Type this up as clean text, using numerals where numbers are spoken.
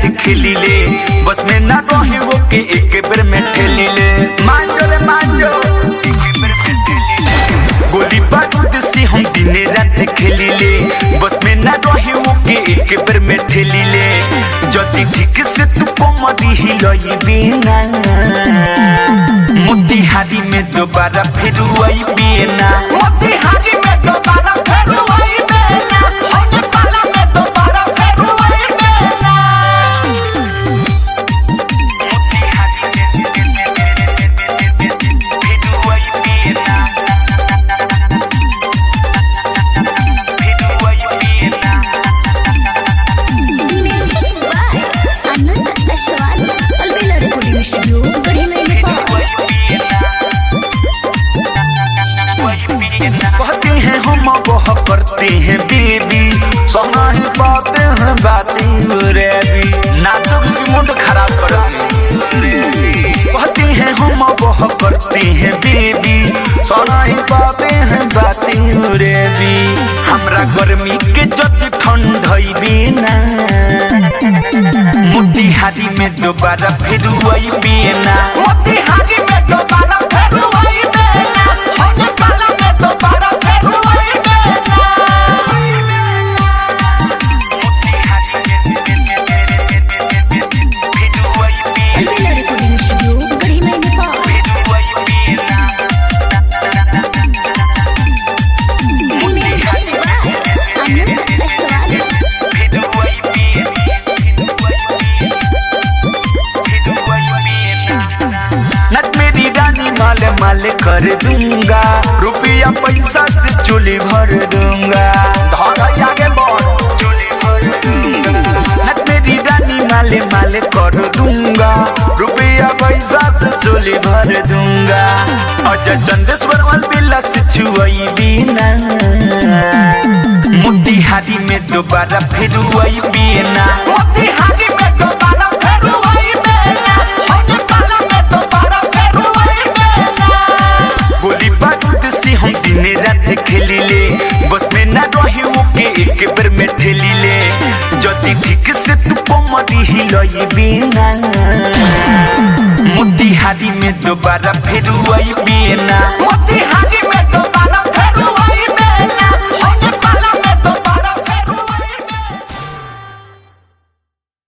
रात खेली ले बस में ना रहे वो के एक बार में ठेली ले मांजो रे मांजो गोली बारूद से हम दिन रात खेली ले बस में ना रहे वो के एक बार में ठेली ले जदी ठीक से तू कमरी हिलई बिना मोतिहारी में दोबारा फिर आई बिना मोतिहारी में दोबारा फिर आई बिना हम पाला में दोबारा फिर आई बिना कहते हैं हम वह करते हैं बेबी सोना ही पाते हैं बातें रे भी नाचो की मूड खराब करते कहते हैं हम वह करते हैं बेबी सोना ही पाते हैं बातें रे भी हमरा गर्मी के जब ठंडई बिना मोतिहारी में दोबारा फिर आई बिना मोतिहारी में दोबारा फिर आई बिना हम पाला में दोबारा फिर आई बिना माले माले कर दूंगा रुपया पैसा से चोली भर दूंगा धर आगे बढ़ चोली भर दूंगा नट मेरी रानी माले माले कर दूंगा रुपया पैसा से चोली भर दूंगा अजय चंदेश्वर अलबेला से छुआई बिना मोतिहारी में दोबारा फिर आई बिना मोतिहारी में दोबारा फिर आई बिना हम पाला में दोबारा फिर आई गोली बारूद से हम दिन रात खेली ले बस में ना रहे वो के एक बार में ठेली ले जदी ठीक से तू कमरी हिलई बिना मोतिहारी में दोबारा फिर आई बिना मोतिहारी में